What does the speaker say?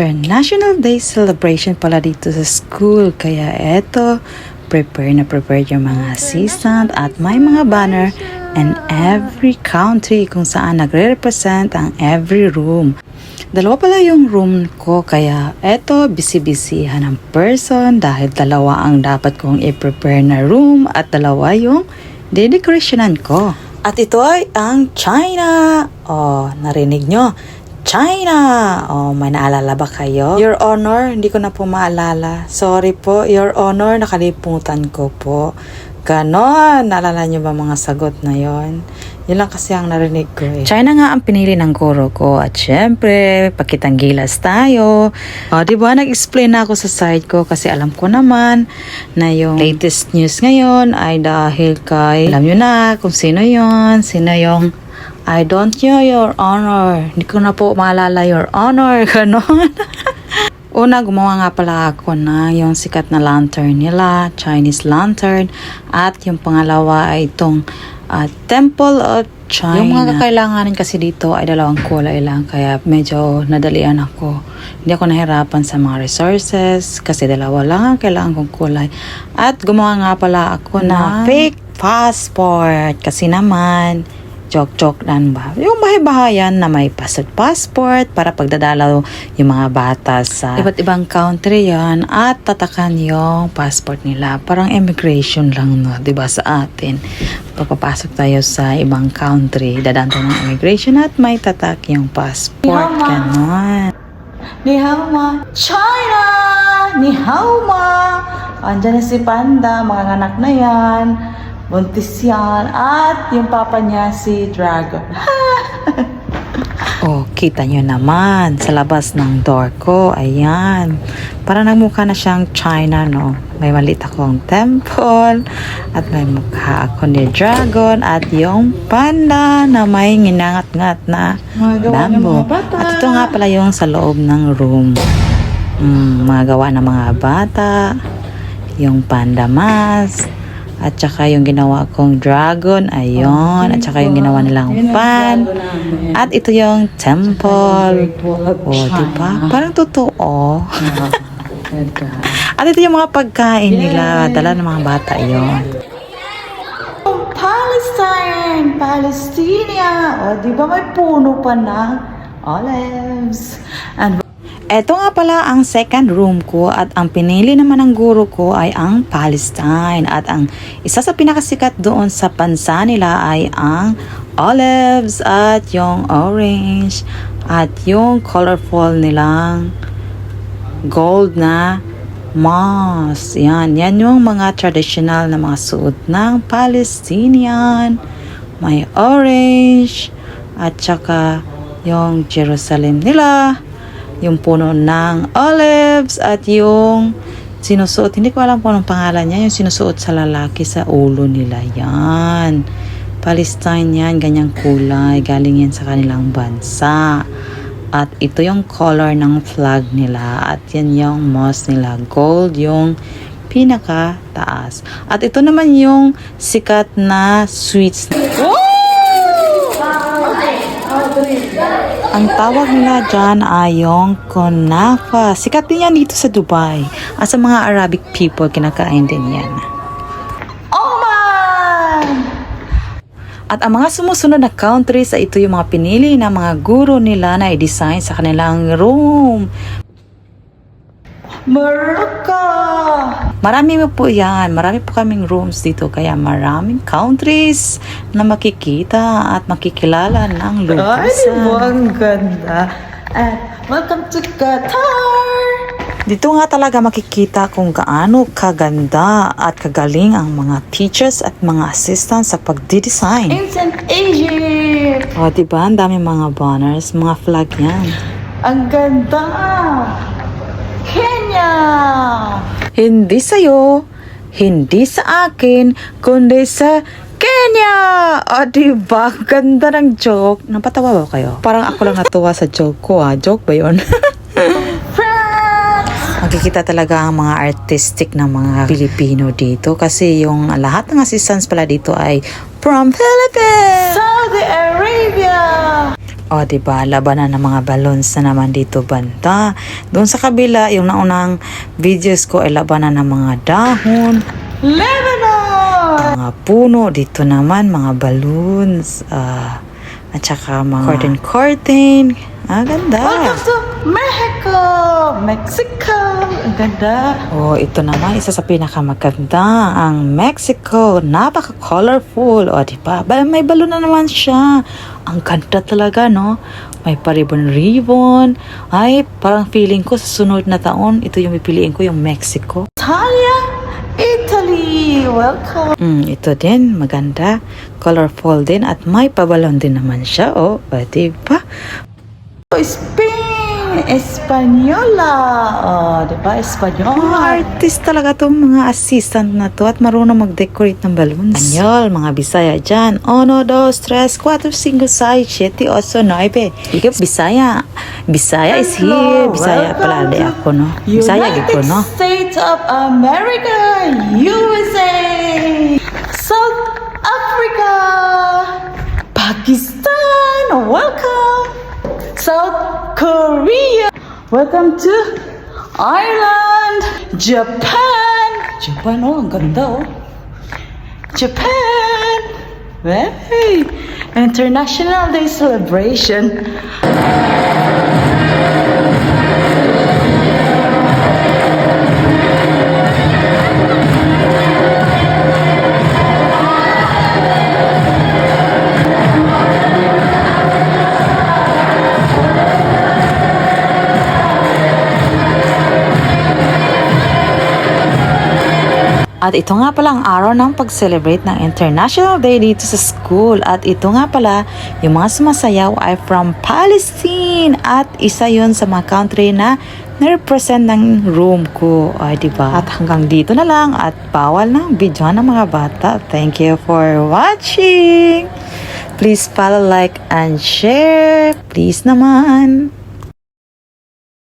International Day celebration pala dito sa school. Kaya eto, prepare yung mga assistant at may mga banner and every country kung saan nagre-represent ang every room. Dalawa pala yung room ko kaya eto busy-busyhan ng person dahil dalawa ang dapat kong i-prepare na room at dalawa yung decorationan ko. At ito ay ang China. Oh, narinig nyo? China! Oh, may naalala ba kayo? Your Honor, hindi ko na po maalala. Sorry po, Your Honor, nakalimutan ko po. Ganon! Naalala nyo ba mga sagot na yon? Yun lang kasi ang narinig ko eh. China nga ang pinili ng guro ko. At syempre, pakitang gilas tayo. O, diba, nag-explain na ako sa side ko kasi alam ko naman na yung latest news ngayon ay dahil kay, alam nyo na kung sino yon, sino yung I don't know, Your Honor. Hindi ko na po maalala, Your Honor. Ganon. Una, gumawa nga pala ako na yung sikat na lantern nila, Chinese lantern. At yung pangalawa ay itong Temple of China. Yung mga kakailanganin kasi dito ay dalawang kulay lang. Kaya medyo nadalian ako. Hindi ako nahirapan sa mga resources kasi dalawa lang ang kailangan kong kulay. At gumawa nga pala ako na fake passport. Kasi naman, joke lang ba? Yung bahay-bahayan na may passport para pagdadalaw yung mga bata sa iba't ibang country yan at tatakan yung passport nila. Parang immigration lang no, diba sa atin? Papapasok tayo sa ibang country, dadaan tayo ng immigration at may tatak yung passport. Ganon. Ni hao ma, China! Ni hao ma! Andyan na si Panda, mga anak na yan. Buntis yan. At yung papa niya si Dragon. Oh, kita nyo naman. Sa labas ng door ko. Ayan. Parang nagmukha na siyang China, no? May maliit akong temple. At may mukha ako ni Dragon. At yung panda na may nginangat-ngat na bamboo. At ito nga pala yung sa loob ng room. Mga gawa ng mga bata. Yung panda mask. At saka yung ginawa kong dragon, ayun. At saka yung ginawa nilang fan. At ito yung temple. Oh, diba? Parang totoo. At ito yung mga pagkain nila. Dala ng mga bata yun. Palestine! Palestina! O, diba may puno pa na olives. And eto nga pala ang second room ko at ang pinili naman ng guro ko ay ang Palestine at ang isa sa pinakasikat doon sa bansa nila ay ang olives at yung orange at yung colorful nilang gold na moss. Yan yung mga traditional na mga suot ng Palestinian. May orange at saka yung Jerusalem nila. Yung puno ng olives at yung sinusuot. Hindi ko alam kung anong pangalan niya. Yung sinusuot sa lalaki sa ulo nila. Yan. Palestine yan. Ganyang kulay. Galing yan sa kanilang bansa. At ito yung color ng flag nila. At yan yung moss nila. Gold yung pinaka taas. At ito naman yung sikat na sweets. Ang tawag nila dyan ay yung kunafa. Sikat din yan dito sa Dubai. At sa mga Arabic people, kinakain din yan. Oh man! At ang mga sumusunod na countries ay ito yung mga pinili na mga guro nila na i-design sa kanilang room. Morocco! Marami po yan. Marami po kaming rooms dito. Kaya maraming countries na makikita at makikilala ng lubusan. Ay, ang ganda. At welcome to Qatar! Dito nga talaga makikita kung gaano kaganda at kagaling ang mga teachers at mga assistants sa pagdidesign. Ancient Egypt! O, diba? Ang dami mga banners, mga flag yan. Ang ganda! Kenya! Hindi sa'yo, hindi sa akin, kundi sa Kenya! O, diba? Ganda ng joke. Napatawa ba kayo? Parang ako lang natuwa sa joke ko, ha? Joke ba yun? Makikita talaga ang mga artistic na mga Pilipino dito kasi yung lahat ng assistants pala dito ay from Philippines! Saudi Arabia! O, diba? Labanan ng mga balloons na naman dito banda. Doon sa kabila, yung naunang videos ko ay labanan ng mga dahon. Lebanon! Mga puno. Dito naman, mga balloons. At saka mga curtain. Ganda. Welcome to Mexico! Mexico! Ang ganda. Oh, ito naman, isa sa pinakamaganda. Ang Mexico. Napaka-colorful. O, diba? May balon na naman siya. Ang ganda talaga, no? May pa-ribbon-ribbon. Ay, parang feeling ko sa sunod na taon, ito yung pipiliin ko, yung Mexico. Italy! Welcome! Ito din, maganda. Colorful din at may pabalon din naman siya. O, diba? Spain! Espanyola! Diba? Espanyola. Mga artist talaga itong mga assistant na to at marunong mag-decorate ng balloons. Espanyol, mga Bisaya dyan. 1, 2, 3, 4, 5, 6, 7, 8, 9. Ikaw, Bisaya. Bisaya is here. Bisaya pala di ako, no? Bisaya gito, no? United States of America! USA! South Africa! Pakistan! Welcome! South Korea. Welcome to Ireland. Japan. Japan, ang ganda, Japan. Hey. International Day celebration. At ito nga pala ang araw ng pag-celebrate ng International Day dito sa school. At ito nga pala, yung mga sumasayaw ay from Palestine. At isa yon sa mga country na na-represent ng room ko. Ay, diba? At hanggang dito na lang at bawal na videohan ng mga bata. Thank you for watching. Please follow, like, and share. Please naman.